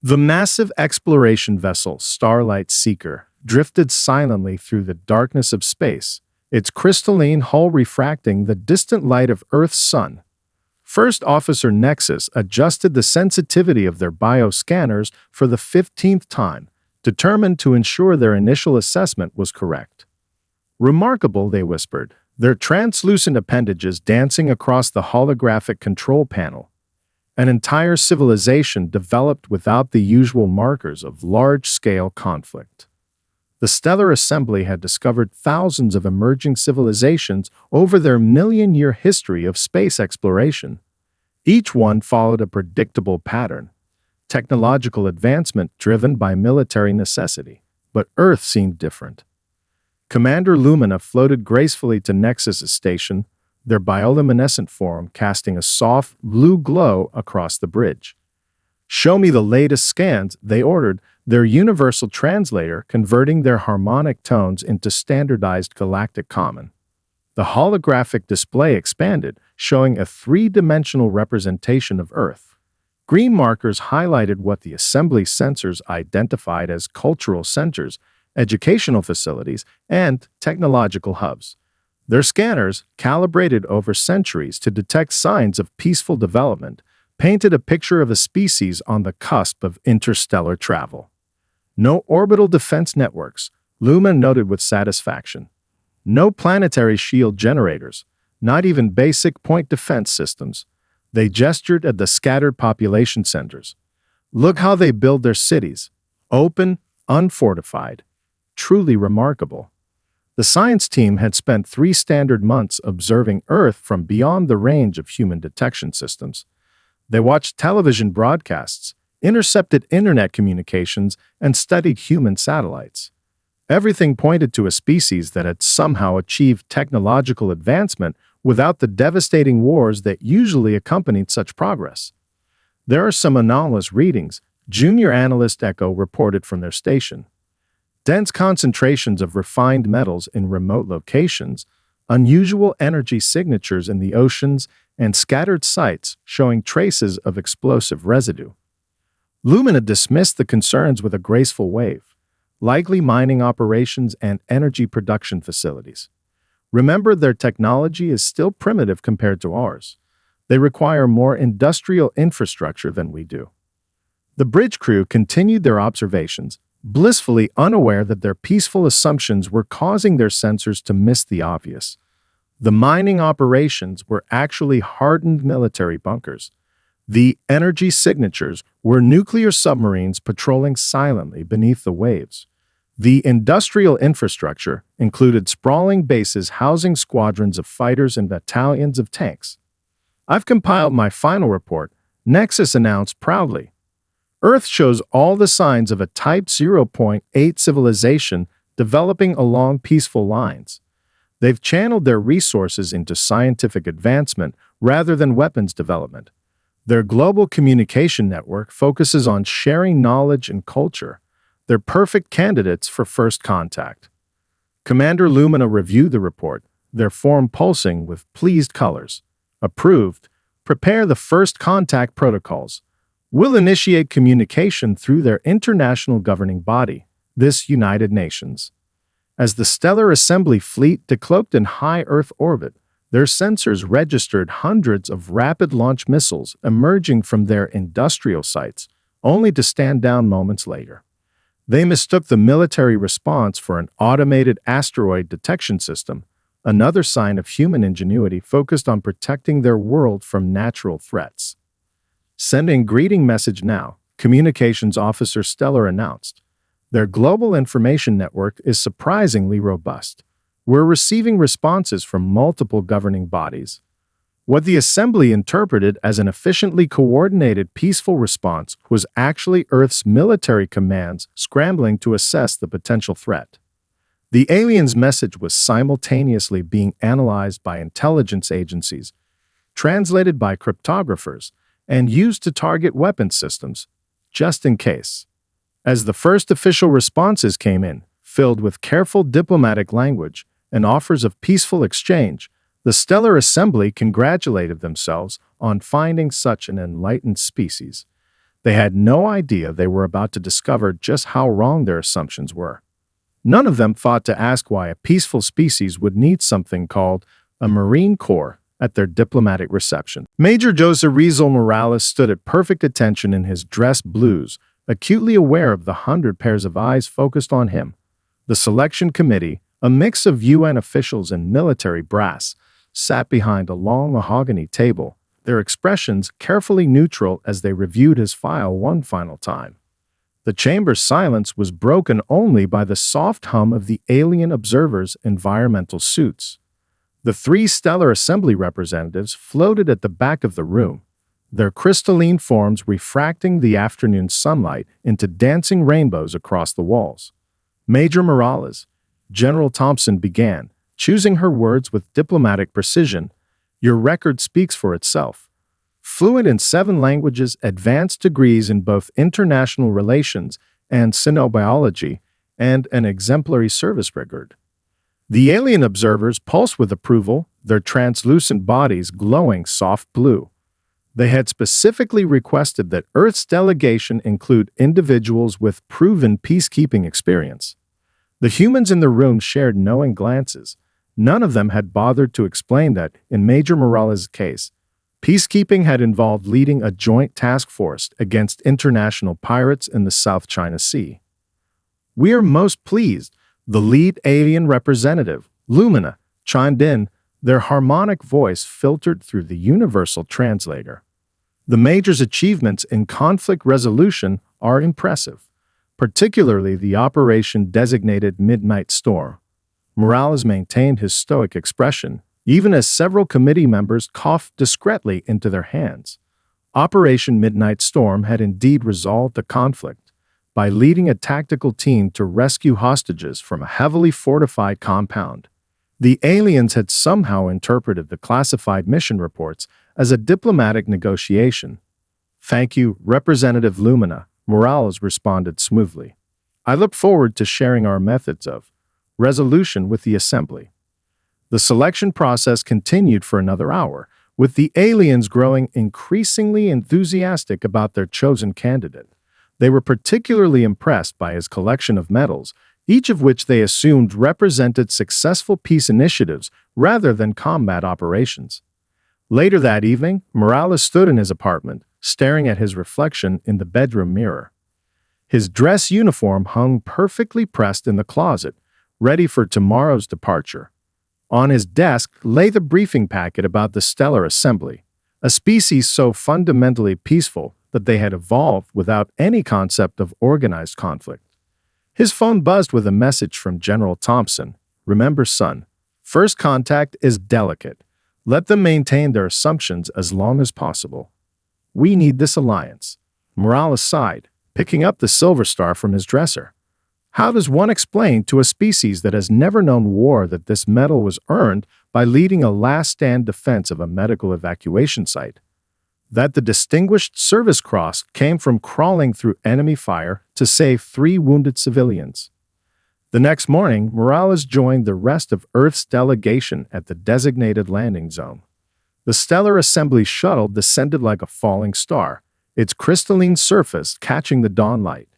The massive exploration vessel Starlight Seeker drifted silently through the darkness of space, its crystalline hull refracting the distant light of Earth's sun. First Officer Nexus adjusted the sensitivity of their bioscanners for the 15th time, determined to ensure their initial assessment was correct. Remarkable, they whispered, their translucent appendages dancing across the holographic control panel. An entire civilization developed without the usual markers of large-scale conflict. The Stellar Assembly had discovered thousands of emerging civilizations over their million-year history of space exploration. Each one followed a predictable pattern, technological advancement driven by military necessity, but Earth seemed different. Commander Lumina floated gracefully to Nexus's station, their bioluminescent form casting a soft blue glow across the bridge. "Show me the latest scans," they ordered, their universal translator converting their harmonic tones into standardized galactic common. The holographic display expanded, showing a three-dimensional representation of Earth. Green markers highlighted what the assembly sensors identified as cultural centers, educational facilities, and technological hubs. Their scanners, calibrated over centuries to detect signs of peaceful development, painted a picture of a species on the cusp of interstellar travel. No orbital defense networks, Luma noted with satisfaction. No planetary shield generators, not even basic point defense systems. They gestured at the scattered population centers. "Look how they build their cities. Open, unfortified. Truly remarkable." The science team had spent 3 standard months observing Earth from beyond the range of human detection systems. They watched television broadcasts, intercepted internet communications, and studied human satellites. Everything pointed to a species that had somehow achieved technological advancement without the devastating wars that usually accompanied such progress. "There are some anomalous readings," Junior Analyst Echo reported from their station. Dense concentrations of refined metals in remote locations, unusual energy signatures in the oceans, and scattered sites showing traces of explosive residue. Lumina dismissed the concerns with a graceful wave. Likely mining operations and energy production facilities. Remember, their technology is still primitive compared to ours. They require more industrial infrastructure than we do. The bridge crew continued their observations, blissfully unaware that their peaceful assumptions were causing their sensors to miss the obvious. The mining operations were actually hardened military bunkers. The energy signatures were nuclear submarines patrolling silently beneath the waves. The industrial infrastructure included sprawling bases housing squadrons of fighters and battalions of tanks. "I've compiled my final report," Nexus announced proudly. "Earth shows all the signs of a Type 0.8 civilization developing along peaceful lines. They've channeled their resources into scientific advancement rather than weapons development. Their global communication network focuses on sharing knowledge and culture. They're perfect candidates for first contact." Commander Lumina reviewed the report, their form pulsing with pleased colors. "Approved. Prepare the first contact protocols. We'll initiate communication through their international governing body, this United Nations." As the Stellar Assembly fleet decloaked in high Earth orbit, their sensors registered hundreds of rapid launch missiles emerging from their industrial sites, only to stand down moments later. They mistook the military response for an automated asteroid detection system, another sign of human ingenuity focused on protecting their world from natural threats. "Sending greeting message now," Communications Officer Stellar announced. "Their global information network is surprisingly robust. We're receiving responses from multiple governing bodies." What the Assembly interpreted as an efficiently coordinated peaceful response was actually Earth's military commands scrambling to assess the potential threat. The aliens' message was simultaneously being analyzed by intelligence agencies, translated by cryptographers, and used to target weapon systems, just in case. As the first official responses came in, filled with careful diplomatic language and offers of peaceful exchange, the Stellar Assembly congratulated themselves on finding such an enlightened species. They had no idea they were about to discover just how wrong their assumptions were. None of them thought to ask why a peaceful species would need something called a Marine Corps at their diplomatic reception. Major Jose Rizal Morales stood at perfect attention in his dress blues, acutely aware of the 100 pairs of eyes focused on him. The selection committee, a mix of UN officials and military brass, sat behind a long mahogany table, their expressions carefully neutral as they reviewed his file one final time. The chamber's silence was broken only by the soft hum of the alien observers' environmental suits. The 3 stellar assembly representatives floated at the back of the room, their crystalline forms refracting the afternoon sunlight into dancing rainbows across the walls. Major Morales, General Thompson began, choosing her words with diplomatic precision. Your record speaks for itself. Fluent in 7 languages, advanced degrees in both international relations and xenobiology, and an exemplary service record. The alien observers pulsed with approval, their translucent bodies glowing soft blue. They had specifically requested that Earth's delegation include individuals with proven peacekeeping experience. The humans in the room shared knowing glances. None of them had bothered to explain that, in Major Morales' case, peacekeeping had involved leading a joint task force against international pirates in the South China Sea. We are most pleased, the lead alien representative, Lumina, chimed in, their harmonic voice filtered through the universal translator. The Major's achievements in conflict resolution are impressive, particularly the operation designated Midnight Storm. Morales maintained his stoic expression, even as several committee members coughed discreetly into their hands. Operation Midnight Storm had indeed resolved the conflict by leading a tactical team to rescue hostages from a heavily fortified compound. The aliens had somehow interpreted the classified mission reports as a diplomatic negotiation. Thank you, Representative Lumina, Morales responded smoothly. I look forward to sharing our methods of resolution with the Assembly. The selection process continued for another hour, with the aliens growing increasingly enthusiastic about their chosen candidate. They were particularly impressed by his collection of medals, each of which they assumed represented successful peace initiatives rather than combat operations. Later that evening, Morales stood in his apartment, staring at his reflection in the bedroom mirror. His dress uniform hung perfectly pressed in the closet, ready for tomorrow's departure. On his desk lay the briefing packet about the Stellar Assembly, a species so fundamentally peaceful that they had evolved without any concept of organized conflict. His phone buzzed with a message from General Thompson. Remember, son, first contact is delicate. Let them maintain their assumptions as long as possible. We need this alliance. Morales sighed, picking up the silver star from his dresser. How does one explain to a species that has never known war that this medal was earned by leading a last-stand defense of a medical evacuation site? That the Distinguished Service Cross came from crawling through enemy fire to save 3 wounded civilians? The next morning, Morales joined the rest of Earth's delegation at the designated landing zone. The Stellar Assembly shuttle descended like a falling star, its crystalline surface catching the dawn light.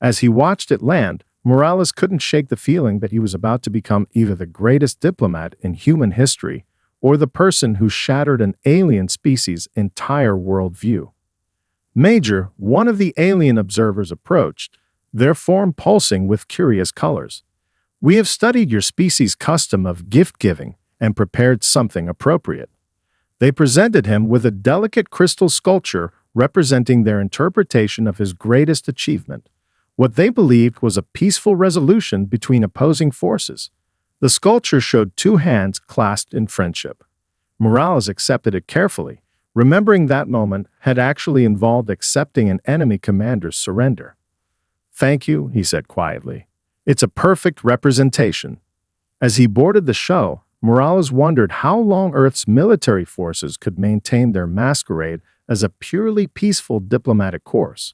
As he watched it land, Morales couldn't shake the feeling that he was about to become either the greatest diplomat in human history or the person who shattered an alien species' entire worldview. Major, one of the alien observers approached, their form pulsing with curious colors. We have studied your species' custom of gift-giving and prepared something appropriate. They presented him with a delicate crystal sculpture representing their interpretation of his greatest achievement, what they believed was a peaceful resolution between opposing forces. The sculpture showed 2 hands clasped in friendship. Morales accepted it carefully, remembering that moment had actually involved accepting an enemy commander's surrender. Thank you, he said quietly. It's a perfect representation. As he boarded the shuttle, Morales wondered how long Earth's military forces could maintain their masquerade as a purely peaceful diplomatic course.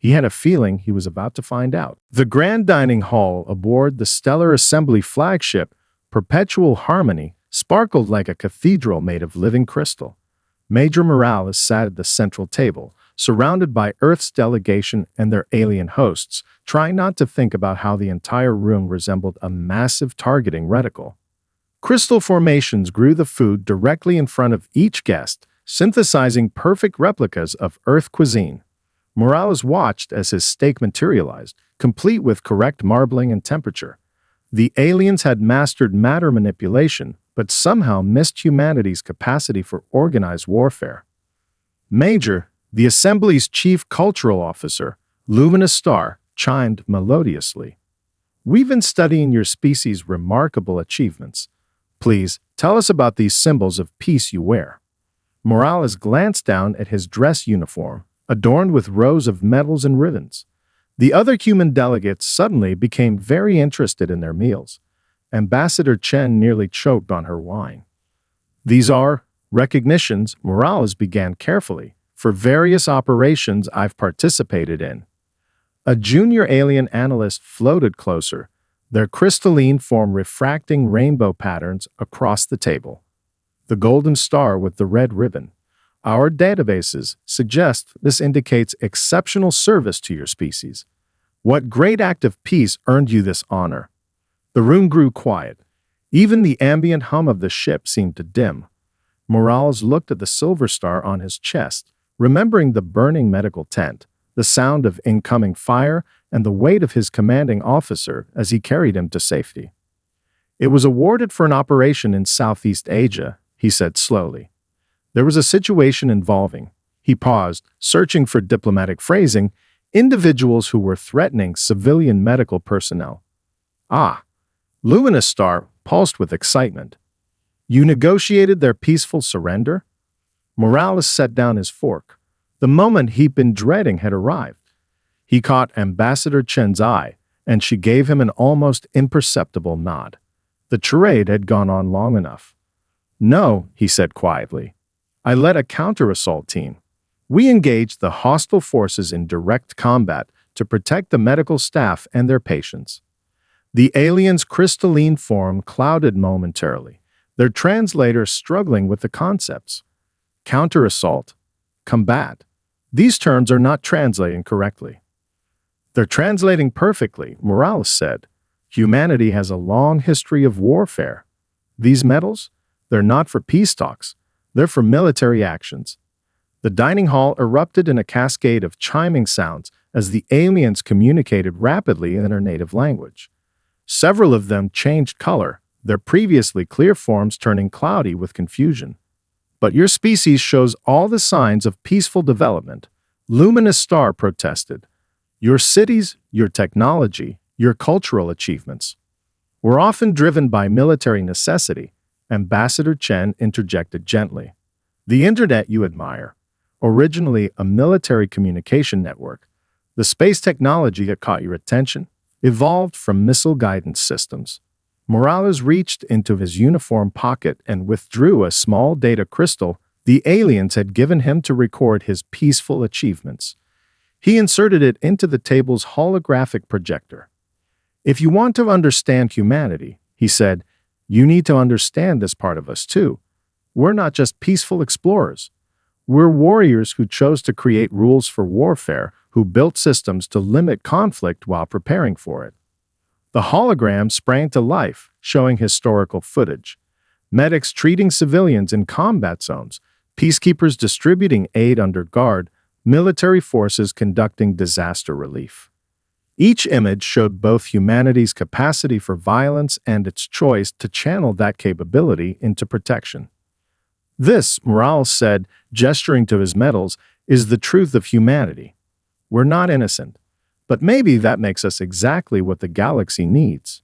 He had a feeling he was about to find out. The grand dining hall aboard the Stellar Assembly flagship, Perpetual Harmony, sparkled like a cathedral made of living crystal. Major Morales sat at the central table, surrounded by Earth's delegation and their alien hosts, trying not to think about how the entire room resembled a massive targeting reticle. Crystal formations grew the food directly in front of each guest, synthesizing perfect replicas of Earth cuisine. Morales watched as his steak materialized, complete with correct marbling and temperature. The aliens had mastered matter manipulation, but somehow missed humanity's capacity for organized warfare. Major, the Assembly's chief cultural officer, Luminous Star, chimed melodiously. "We've been studying your species' remarkable achievements. Please, tell us about these symbols of peace you wear." Morales glanced down at his dress uniform, adorned with rows of medals and ribbons. The other human delegates suddenly became very interested in their meals. Ambassador Chen nearly choked on her wine. "These are recognitions," Morales began carefully, "for various operations I've participated in." A junior alien analyst floated closer, their crystalline form refracting rainbow patterns across the table. The golden star with the red ribbon. "Our databases suggest this indicates exceptional service to your species. What great act of peace earned you this honor?" The room grew quiet. Even the ambient hum of the ship seemed to dim. Morales looked at the silver star on his chest, remembering the burning medical tent, the sound of incoming fire, and the weight of his commanding officer as he carried him to safety. "It was awarded for an operation in Southeast Asia," he said slowly. "There was a situation involving," he paused, searching for diplomatic phrasing, "individuals who were threatening civilian medical personnel." "Ah!" Luminous Star pulsed with excitement. "You negotiated their peaceful surrender?" Morales set down his fork. The moment he'd been dreading had arrived. He caught Ambassador Chen's eye, and she gave him an almost imperceptible nod. The charade had gone on long enough. "No," he said quietly. "I led a counter-assault team. We engaged the hostile forces in direct combat to protect the medical staff and their patients." The aliens' crystalline form clouded momentarily, their translators struggling with the concepts. Counter-assault, combat. These terms are not translating correctly. "They're translating perfectly," Morales said. "Humanity has a long history of warfare. These medals? They're not for peace talks. They're for military actions." The dining hall erupted in a cascade of chiming sounds as the aliens communicated rapidly in their native language. Several of them changed color, their previously clear forms turning cloudy with confusion. "But your species shows all the signs of peaceful development," Luminous Star protested. "Your cities, your technology, your cultural achievements were often driven by military necessity," Ambassador Chen interjected gently. "The internet you admire, originally a military communication network, the space technology that caught your attention, evolved from missile guidance systems." Morales reached into his uniform pocket and withdrew a small data crystal the aliens had given him to record his peaceful achievements. He inserted it into the table's holographic projector. "If you want to understand humanity," he said, "you need to understand this part of us too. We're not just peaceful explorers. We're warriors who chose to create rules for warfare, who built systems to limit conflict while preparing for it." The hologram sprang to life, showing historical footage. Medics treating civilians in combat zones, peacekeepers distributing aid under guard, military forces conducting disaster relief. Each image showed both humanity's capacity for violence and its choice to channel that capability into protection. "This," Morales said, gesturing to his medals, "is the truth of humanity. We're not innocent. But maybe that makes us exactly what the galaxy needs."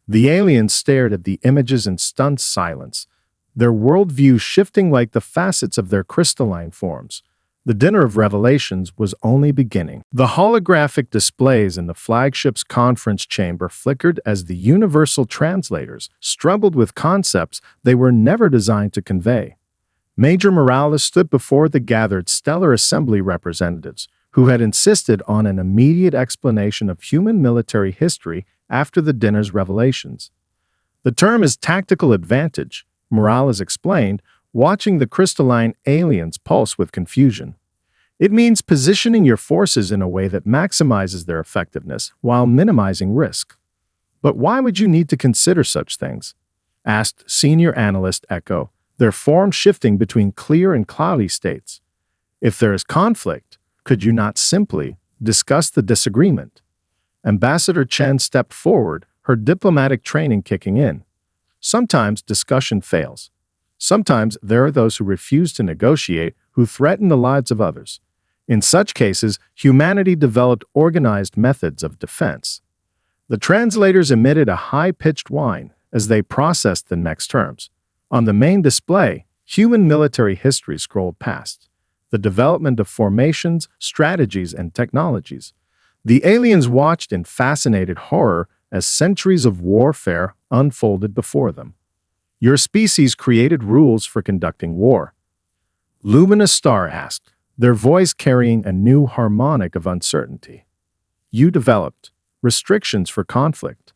The aliens stared at the images in stunned silence, their worldview shifting like the facets of their crystalline forms. The dinner of revelations was only beginning. The holographic displays in the flagship's conference chamber flickered as the universal translators struggled with concepts they were never designed to convey. Major Morales stood before the gathered Stellar Assembly representatives, who had insisted on an immediate explanation of human military history after the dinner's revelations. "The term is tactical advantage," Morales explained, watching the crystalline aliens pulse with confusion. It means positioning your forces in a way that maximizes their effectiveness while minimizing risk. But why would you need to consider such things? Asked senior analyst Echo, their form shifting between clear and cloudy states. If there is conflict, could you not simply discuss the disagreement? Ambassador Chen stepped forward, her diplomatic training kicking in. Sometimes discussion fails. Sometimes there are those who refuse to negotiate, who threaten the lives of others. In such cases, humanity developed organized methods of defense. The translators emitted a high-pitched whine as they processed the next terms. On the main display, human military history scrolled past. The development of formations, strategies, and technologies. The aliens watched in fascinated horror as centuries of warfare unfolded before them. Your species created rules for conducting war. Luminous Star asked, their voice carrying a new harmonic of uncertainty. You developed restrictions for conflict.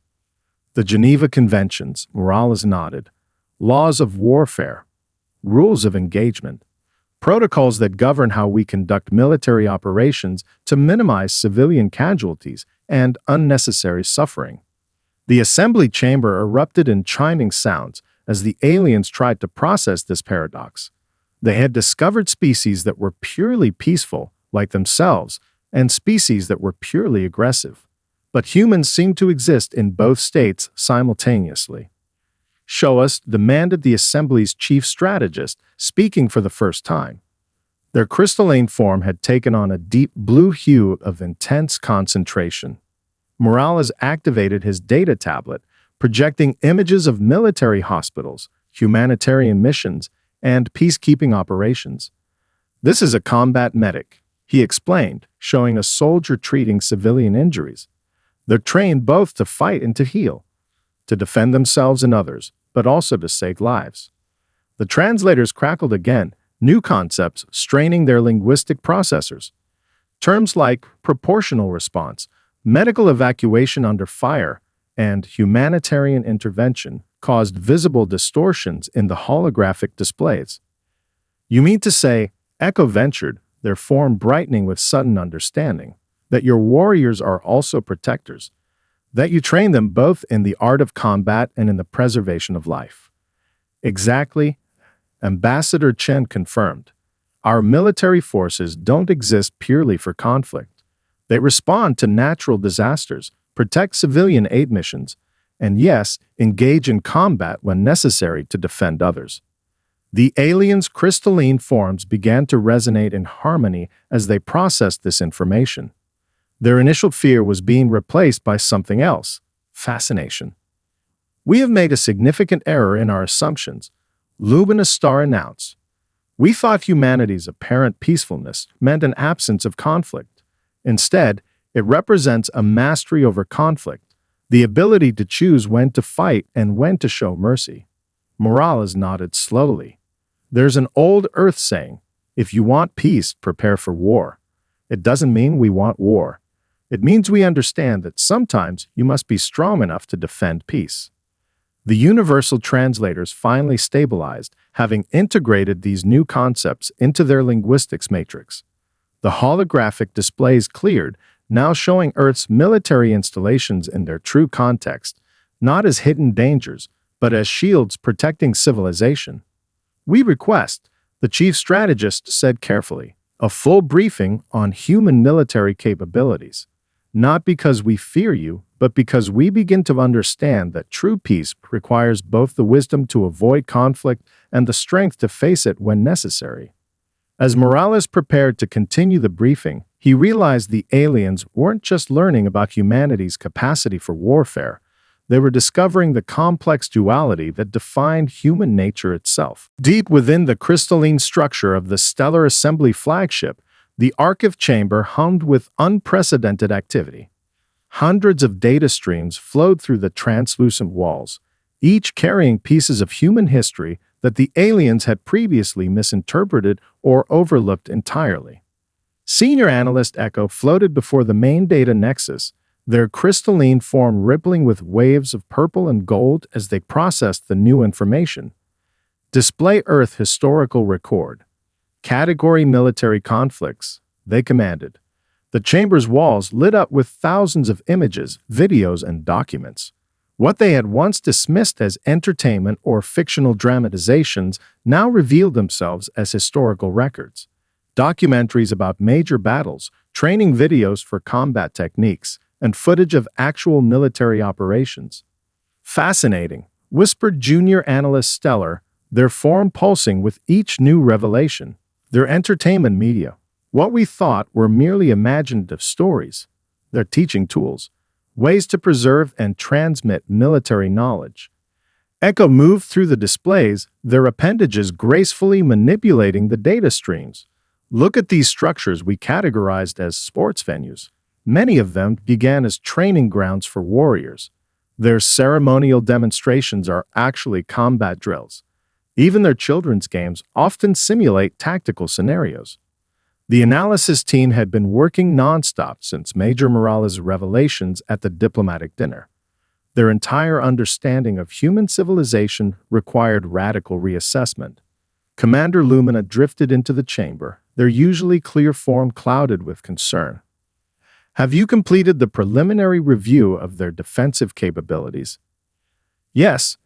The Geneva Conventions, Morales nodded, laws of warfare, rules of engagement, protocols that govern how we conduct military operations to minimize civilian casualties and unnecessary suffering. The assembly chamber erupted in chiming sounds as the aliens tried to process this paradox. They had discovered species that were purely peaceful, like themselves, and species that were purely aggressive. But humans seemed to exist in both states simultaneously. Show us, demanded the assembly's chief strategist, speaking for the first time. Their crystalline form had taken on a deep blue hue of intense concentration. Morales activated his data tablet, projecting images of military hospitals, humanitarian missions, and peacekeeping operations. This is a combat medic, he explained, showing a soldier treating civilian injuries. They're trained both to fight and to heal, to defend themselves and others, but also to save lives. The translators crackled again, new concepts straining their linguistic processors. Terms like proportional response, medical evacuation under fire, and humanitarian intervention caused visible distortions in the holographic displays. You mean to say, Echo ventured, their form brightening with sudden understanding, that your warriors are also protectors, that you train them both in the art of combat and in the preservation of life. Exactly, Ambassador Chen confirmed. Our military forces don't exist purely for conflict. They respond to natural disasters, protect civilian aid missions, and yes, engage in combat when necessary to defend others. The aliens' crystalline forms began to resonate in harmony as they processed this information. Their initial fear was being replaced by something else, fascination. We have made a significant error in our assumptions, Luminous Star announced. We thought humanity's apparent peacefulness meant an absence of conflict. Instead, it represents a mastery over conflict, the ability to choose when to fight and when to show mercy. Morales nodded slowly. There's an old Earth saying, if you want peace, prepare for war. It doesn't mean we want war. It means we understand that sometimes you must be strong enough to defend peace. The universal translators finally stabilized, having integrated these new concepts into their linguistics matrix. The holographic displays cleared, now showing Earth's military installations in their true context, not as hidden dangers, but as shields protecting civilization. We request, the chief strategist said carefully, a full briefing on human military capabilities. Not because we fear you, but because we begin to understand that true peace requires both the wisdom to avoid conflict and the strength to face it when necessary. As Morales prepared to continue the briefing, he realized the aliens weren't just learning about humanity's capacity for warfare. They were discovering the complex duality that defined human nature itself. Deep within the crystalline structure of the Stellar Assembly flagship, the archive chamber hummed with unprecedented activity. Hundreds of data streams flowed through the translucent walls, each carrying pieces of human history that the aliens had previously misinterpreted or overlooked entirely. Senior Analyst Echo floated before the main data nexus, their crystalline form rippling with waves of purple and gold as they processed the new information. Display Earth historical record. Category military conflicts. they commanded. The chamber's walls lit up with thousands of images, videos, and documents. What they had once dismissed as entertainment or fictional dramatizations now revealed themselves as historical records. Documentaries about major battles, training videos for combat techniques, and footage of actual military operations. Fascinating, whispered junior analyst Stellar, their form pulsing with each new revelation. Their entertainment media. What we thought were merely imaginative stories. Their teaching tools. Ways to preserve and transmit military knowledge. Echo moved through the displays, their appendages gracefully manipulating the data streams. Look at these structures we categorized as sports venues. Many of them began as training grounds for warriors. Their ceremonial demonstrations are actually combat drills. Even their children's games often simulate tactical scenarios. The analysis team had been working nonstop since Major Morales' revelations at the diplomatic dinner. Their entire understanding of human civilization required radical reassessment. Commander Lumina drifted into the chamber, their usually clear form clouded with concern. Have you completed the preliminary review of their defensive capabilities? Yes,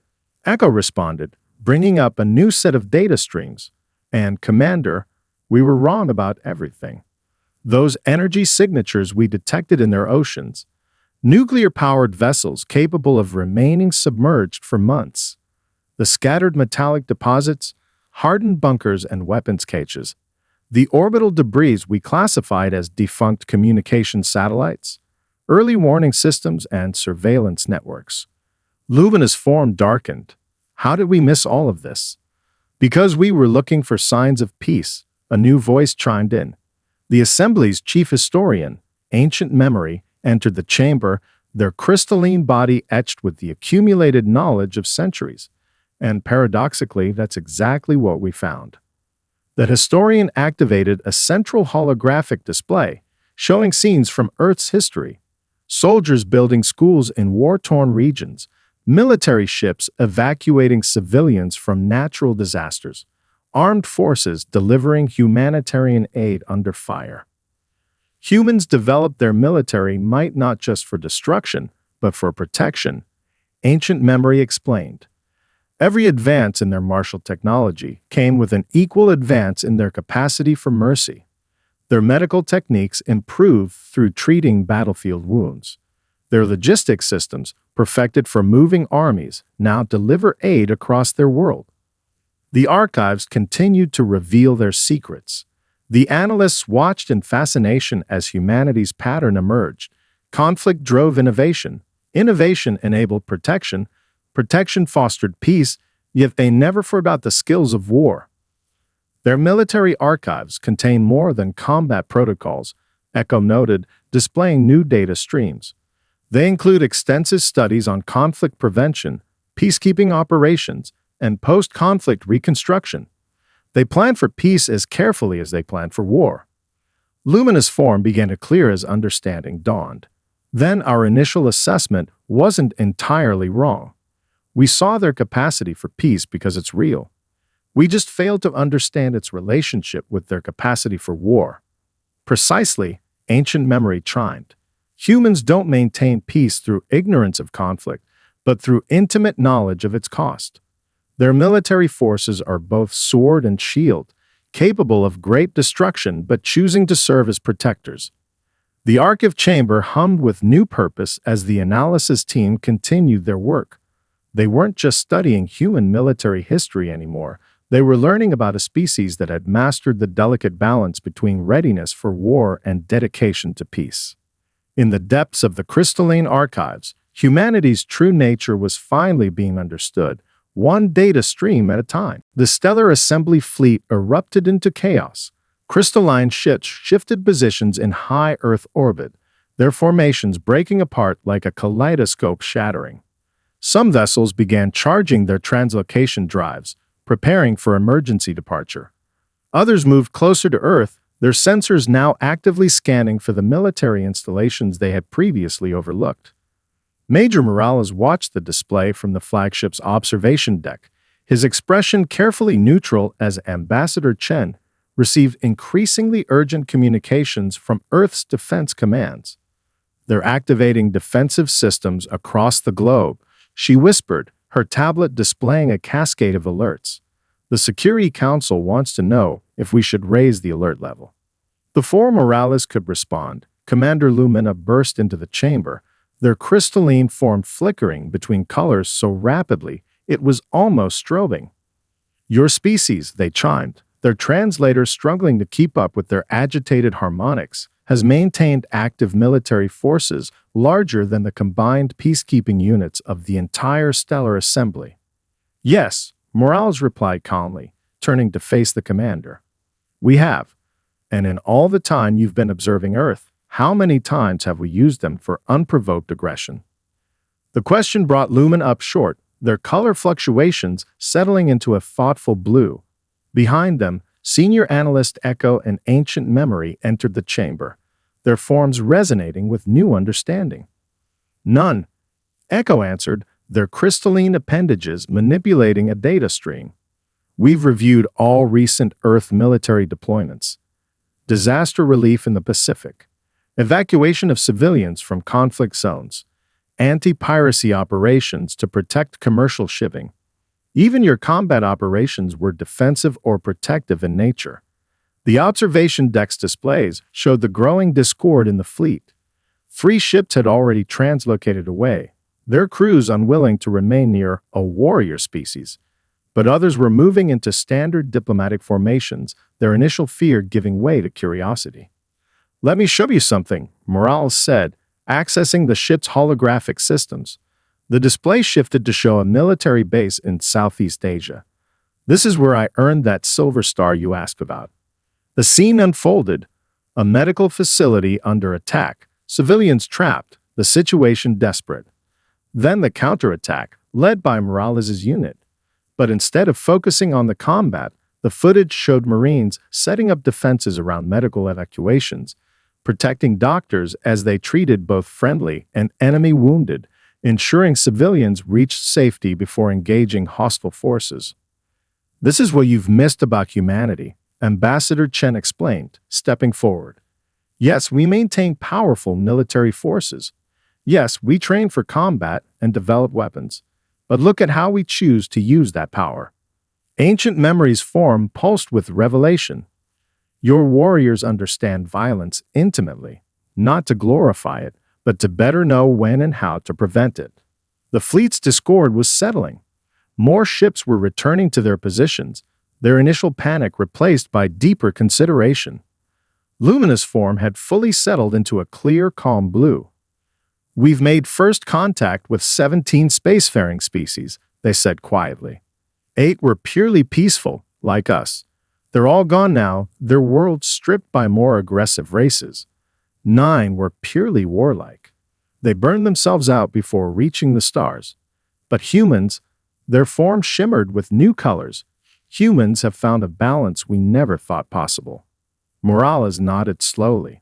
Echo responded, bringing up a new set of data streams. And, Commander, we were wrong about everything. Those energy signatures we detected in their oceans, nuclear-powered vessels capable of remaining submerged for months, the scattered metallic deposits, hardened bunkers and weapons caches, the orbital debris we classified as defunct communication satellites, early warning systems and surveillance networks. Lumina's form darkened. How did we miss all of this? Because we were looking for signs of peace, a new voice chimed in. The Assembly's chief historian, Ancient Memory, entered the chamber, their crystalline body etched with the accumulated knowledge of centuries. And paradoxically, that's exactly what we found. The historian activated a central holographic display, showing scenes from Earth's history. Soldiers building schools in war-torn regions, military ships evacuating civilians from natural disasters, armed forces delivering humanitarian aid under fire. Humans developed their military might not just for destruction, but for protection, Ancient Memory explained. Every advance in their martial technology came with an equal advance in their capacity for mercy. Their medical techniques improved through treating battlefield wounds. Their logistics systems, perfected for moving armies, now deliver aid across their world. The archives continued to reveal their secrets. The analysts watched in fascination as humanity's pattern emerged. Conflict drove innovation. Innovation enabled protection. Protection fostered peace, yet they never forgot the skills of war. Their military archives contain more than combat protocols, Echo noted, displaying new data streams. They include extensive studies on conflict prevention, peacekeeping operations, and post-conflict reconstruction. They plan for peace as carefully as they plan for war. Lumina's form began to clear as understanding dawned. Then our initial assessment wasn't entirely wrong. We saw their capacity for peace because it's real. We just failed to understand its relationship with their capacity for war. Precisely, Ancient Memory chimed. Humans don't maintain peace through ignorance of conflict, but through intimate knowledge of its cost. Their military forces are both sword and shield, capable of great destruction but choosing to serve as protectors. The archive chamber hummed with new purpose as the analysis team continued their work. They weren't just studying human military history anymore. They were learning about a species that had mastered the delicate balance between readiness for war and dedication to peace. In the depths of the crystalline archives, humanity's true nature was finally being understood, one data stream at a time. The stellar assembly fleet erupted into chaos. Crystalline ships shifted positions in high Earth orbit, their formations breaking apart like a kaleidoscope shattering. Some vessels began charging their translocation drives, preparing for emergency departure. Others moved closer to Earth, their sensors now actively scanning for the military installations they had previously overlooked. Major Morales watched the display from the flagship's observation deck, his expression carefully neutral as Ambassador Chen, received increasingly urgent communications from Earth's defense commands. They're activating defensive systems across the globe, she whispered, her tablet displaying a cascade of alerts. The Security Council wants to know if we should raise the alert level. Before Morales could respond, Commander Lumina burst into the chamber, their crystalline form flickering between colors so rapidly it was almost strobing. Your species, they chimed, their translator struggling to keep up with their agitated harmonics, has maintained active military forces larger than the combined peacekeeping units of the entire Stellar Assembly. Yes, Morales replied calmly, turning to face the commander. We have. And in all the time you've been observing Earth, how many times have we used them for unprovoked aggression? The question brought Lumen up short, their color fluctuations settling into a thoughtful blue. Behind them, Senior Analyst Echo and Ancient Memory entered the chamber, their forms resonating with new understanding. None, Echo answered, their crystalline appendages manipulating a data stream. We've reviewed all recent Earth military deployments. Disaster relief in the Pacific, evacuation of civilians from conflict zones, anti-piracy operations to protect commercial shipping. Even your combat operations were defensive or protective in nature. The observation deck's displays showed the growing discord in the fleet. 3 ships had already translocated away, their crews unwilling to remain near a warrior species. But others were moving into standard diplomatic formations, their initial fear giving way to curiosity. Let me show you something, Morales said, accessing the ship's holographic systems. The display shifted to show a military base in Southeast Asia. This is where I earned that silver star you asked about. The scene unfolded, a medical facility under attack, civilians trapped, the situation desperate. Then the counterattack, led by Morales' unit. But instead of focusing on the combat, the footage showed Marines setting up defenses around medical evacuations, protecting doctors as they treated both friendly and enemy wounded, ensuring civilians reached safety before engaging hostile forces. This is what you've missed about humanity, Ambassador Chen explained, stepping forward. Yes, we maintain powerful military forces. Yes, we train for combat and develop weapons. But look at how we choose to use that power. Ancient Memory's form pulsed with revelation. Your warriors understand violence intimately, not to glorify it, but to better know when and how to prevent it. The fleet's discord was settling. More ships were returning to their positions, their initial panic replaced by deeper consideration. Lumina's form had fully settled into a clear, calm blue. We've made first contact with 17 spacefaring species, they said quietly. 8 were purely peaceful, like us. They're all gone now, their worlds stripped by more aggressive races. 9 were purely warlike. They burned themselves out before reaching the stars. But humans, their forms shimmered with new colors. Humans have found a balance we never thought possible. Morales nodded slowly.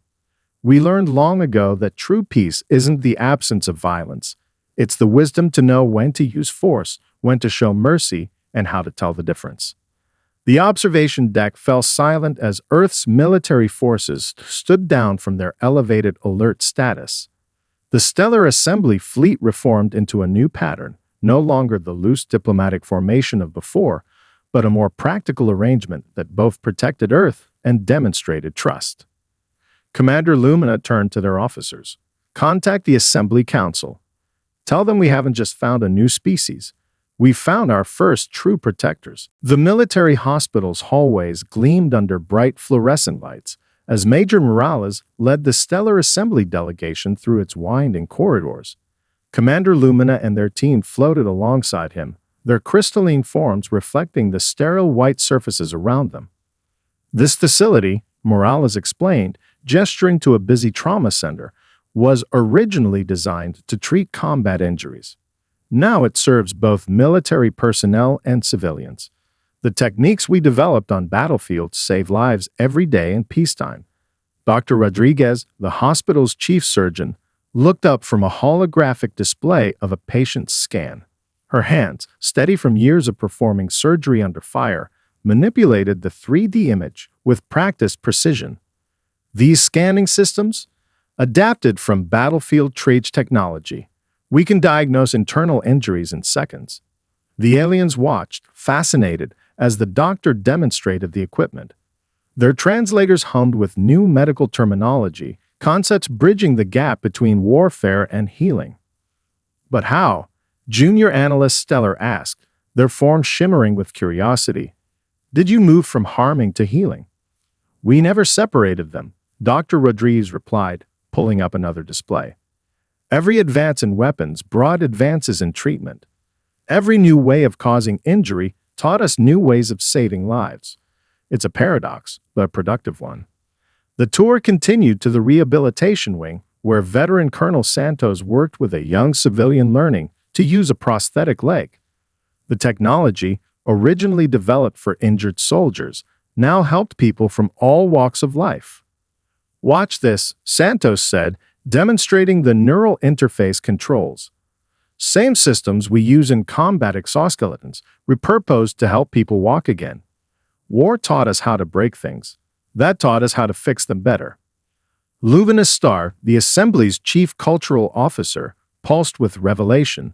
We learned long ago that true peace isn't the absence of violence. It's the wisdom to know when to use force, when to show mercy, and how to tell the difference. The observation deck fell silent as Earth's military forces stood down from their elevated alert status. The Stellar Assembly fleet reformed into a new pattern, no longer the loose diplomatic formation of before, but a more practical arrangement that both protected Earth and demonstrated trust. Commander Lumina turned to their officers. Contact the Assembly Council. Tell them we haven't just found a new species. We've found our first true protectors. The military hospital's hallways gleamed under bright fluorescent lights as Major Morales led the Stellar Assembly delegation through its winding corridors. Commander Lumina and their team floated alongside him, their crystalline forms reflecting the sterile white surfaces around them. This facility, Morales explained, gesturing to a busy trauma center, was originally designed to treat combat injuries. Now it serves both military personnel and civilians. The techniques we developed on battlefields save lives every day in peacetime. Dr. Rodriguez, the hospital's chief surgeon, looked up from a holographic display of a patient's scan. Her hands, steady from years of performing surgery under fire, manipulated the 3D image with practiced precision. These scanning systems, adapted from battlefield trade technology, we can diagnose internal injuries in seconds. The aliens watched, fascinated, as the doctor demonstrated the equipment. Their translators hummed with new medical terminology, concepts bridging the gap between warfare and healing. But how? Junior analyst Stellar asked, their form shimmering with curiosity. Did you move from harming to healing? We never separated them, Dr. Rodriguez replied, pulling up another display. Every advance in weapons brought advances in treatment. Every new way of causing injury taught us new ways of saving lives. It's a paradox, but a productive one. The tour continued to the rehabilitation wing, where veteran Colonel Santos worked with a young civilian learning to use a prosthetic leg. The technology, originally developed for injured soldiers, now helped people from all walks of life. Watch this, Santos said, demonstrating the neural interface controls. Same systems we use in combat exoskeletons, repurposed to help people walk again. War taught us how to break things. That taught us how to fix them better. Luminous Star, the Assembly's chief cultural officer, pulsed with revelation.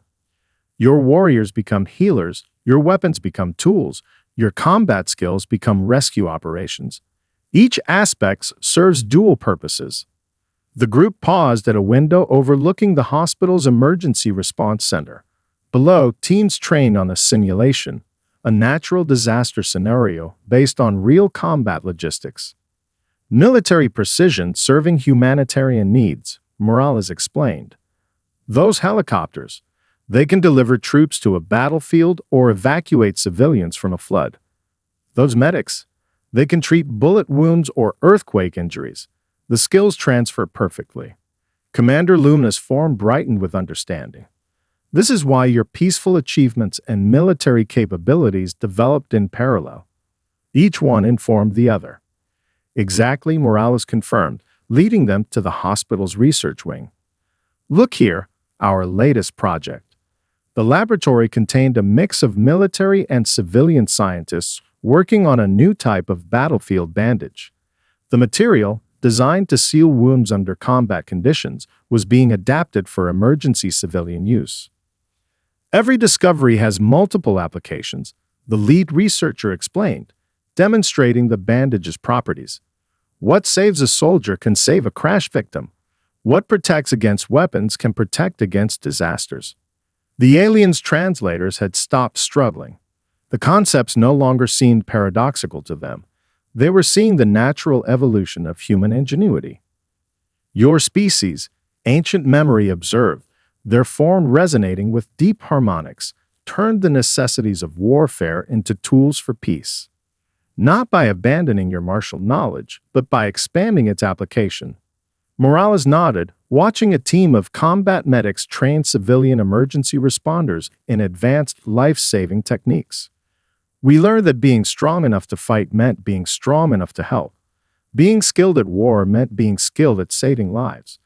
Your warriors become healers, your weapons become tools, your combat skills become rescue operations. Each aspect serves dual purposes. The group paused at a window overlooking the hospital's emergency response center. Below, teams trained on a simulation, a natural disaster scenario based on real combat logistics. Military precision serving humanitarian needs, Morales explained. Those helicopters, they can deliver troops to a battlefield or evacuate civilians from a flood. Those medics, they can treat bullet wounds or earthquake injuries. The skills transfer perfectly. Commander Lumina's form brightened with understanding. This is why your peaceful achievements and military capabilities developed in parallel. Each one informed the other. Exactly, Morales confirmed, leading them to the hospital's research wing. Look here, our latest project. The laboratory contained a mix of military and civilian scientists working on a new type of battlefield bandage. The material, designed to seal wounds under combat conditions, was being adapted for emergency civilian use. Every discovery has multiple applications, the lead researcher explained, demonstrating the bandage's properties. What saves a soldier can save a crash victim. What protects against weapons can protect against disasters. The aliens' translators had stopped struggling. The concepts no longer seemed paradoxical to them. They were seeing the natural evolution of human ingenuity. Your species, ancient memory observed, their form resonating with deep harmonics, turned the necessities of warfare into tools for peace. Not by abandoning your martial knowledge, but by expanding its application. Morales nodded, watching a team of combat medics train civilian emergency responders in advanced life-saving techniques. We learned that being strong enough to fight meant being strong enough to help. Being skilled at war meant being skilled at saving lives.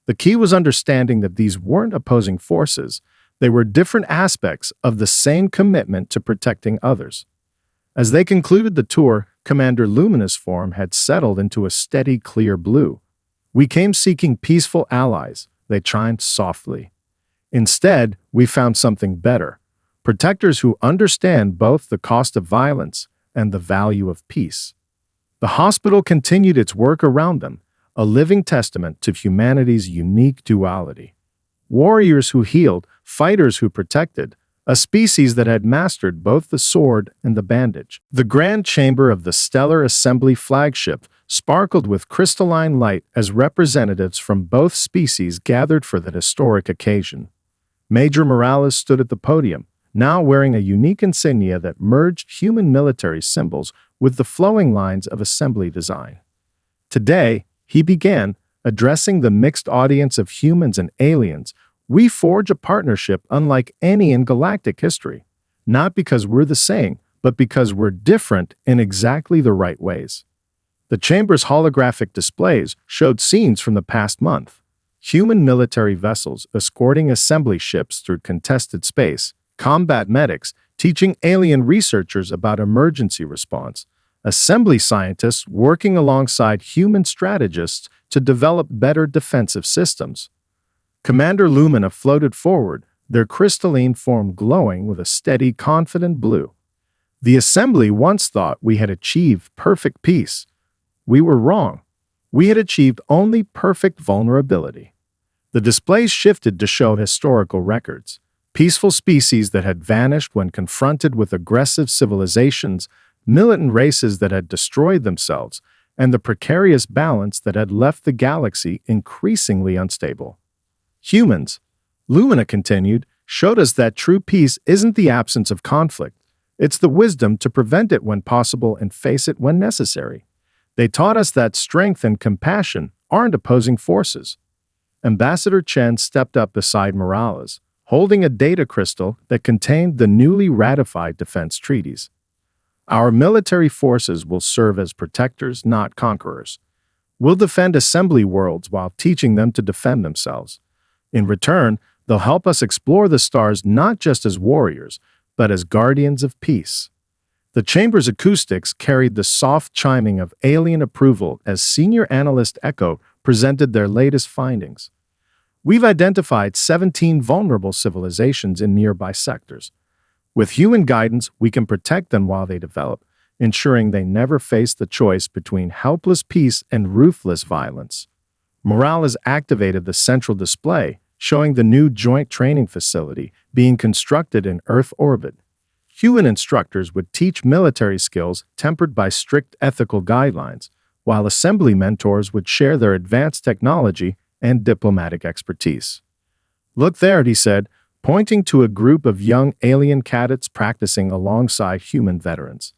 The key was understanding that these weren't opposing forces, they were different aspects of the same commitment to protecting others. As they concluded the tour, Commander Lumina's form had settled into a steady, clear blue. We came seeking peaceful allies, they chimed softly. Instead, we found something better. Protectors who understand both the cost of violence and the value of peace. The hospital continued its work around them, a living testament to humanity's unique duality. Warriors who healed, fighters who protected, a species that had mastered both the sword and the bandage. The grand chamber of the Stellar Assembly flagship sparkled with crystalline light as representatives from both species gathered for the historic occasion. Major Morales stood at the podium, now wearing a unique insignia that merged human military symbols with the flowing lines of assembly design. Today, he began, addressing the mixed audience of humans and aliens. We forge a partnership unlike any in galactic history, not because we're the same, but because we're different in exactly the right ways. The chamber's holographic displays showed scenes from the past month. Human military vessels escorting assembly ships through contested space, combat medics teaching alien researchers about emergency response, assembly scientists working alongside human strategists to develop better defensive systems. Commander Lumina floated forward, their crystalline form glowing with a steady, confident blue. The assembly once thought we had achieved perfect peace. We were wrong. We had achieved only perfect vulnerability. The displays shifted to show historical records. Peaceful species that had vanished when confronted with aggressive civilizations, militant races that had destroyed themselves, and the precarious balance that had left the galaxy increasingly unstable. Humans, Lumina continued, showed us that true peace isn't the absence of conflict. It's the wisdom to prevent it when possible and face it when necessary. They taught us that strength and compassion aren't opposing forces. Ambassador Chen stepped up beside Morales, holding a data crystal that contained the newly ratified defense treaties. Our military forces will serve as protectors, not conquerors. We'll defend assembly worlds while teaching them to defend themselves. In return, they'll help us explore the stars not just as warriors, but as guardians of peace. The chamber's acoustics carried the soft chiming of alien approval as Senior Analyst Echo presented their latest findings. We've identified 17 vulnerable civilizations in nearby sectors. With human guidance, we can protect them while they develop, ensuring they never face the choice between helpless peace and ruthless violence. Morales activated the central display, showing the new joint training facility being constructed in Earth orbit. Human instructors would teach military skills tempered by strict ethical guidelines, while assembly mentors would share their advanced technology and diplomatic expertise. "Look there," he said, pointing to a group of young alien cadets practicing alongside human veterans.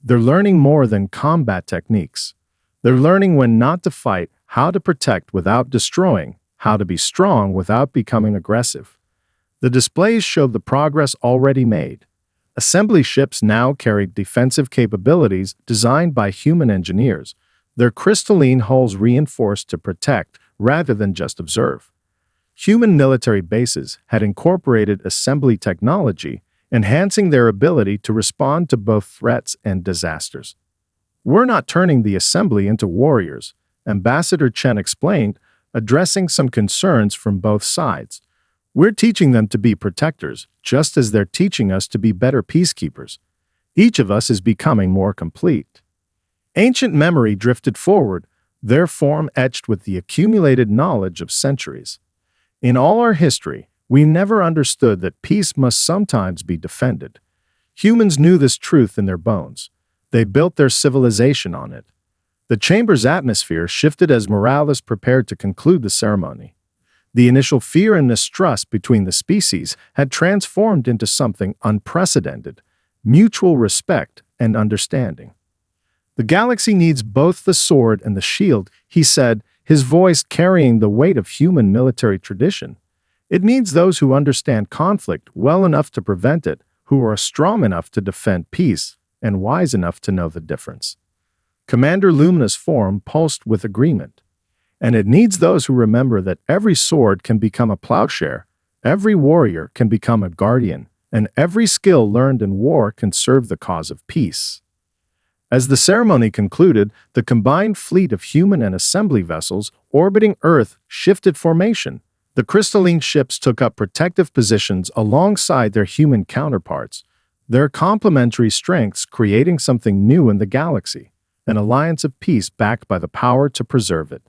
"They're learning more than combat techniques. They're learning when not to fight, how to protect without destroying, how to be strong without becoming aggressive." The displays showed the progress already made. Assembly ships now carried defensive capabilities designed by human engineers, their crystalline hulls reinforced to protect rather than just observe. Human military bases had incorporated assembly technology, enhancing their ability to respond to both threats and disasters. "We're not turning the assembly into warriors," Ambassador Chen explained, addressing some concerns from both sides. "We're teaching them to be protectors, just as they're teaching us to be better peacekeepers. Each of us is becoming more complete." Ancient memory drifted forward, their form etched with the accumulated knowledge of centuries. In all our history, we never understood that peace must sometimes be defended. Humans knew this truth in their bones. They built their civilization on it. The chamber's atmosphere shifted as Morales prepared to conclude the ceremony. The initial fear and mistrust between the species had transformed into something unprecedented: mutual respect and understanding. "The galaxy needs both the sword and the shield," he said, his voice carrying the weight of human military tradition. "It needs those who understand conflict well enough to prevent it, who are strong enough to defend peace, and wise enough to know the difference." Commander Lumina's form pulsed with agreement. "And it needs those who remember that every sword can become a plowshare, every warrior can become a guardian, and every skill learned in war can serve the cause of peace." As the ceremony concluded, the combined fleet of human and assembly vessels orbiting Earth shifted formation. The crystalline ships took up protective positions alongside their human counterparts, their complementary strengths creating something new in the galaxy, an alliance of peace backed by the power to preserve it.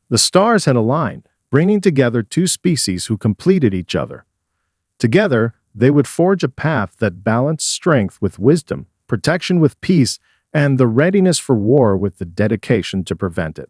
The stars had aligned, bringing together two species who completed each other. Together, they would forge a path that balanced strength with wisdom, protection with peace, and the readiness for war with the dedication to prevent it.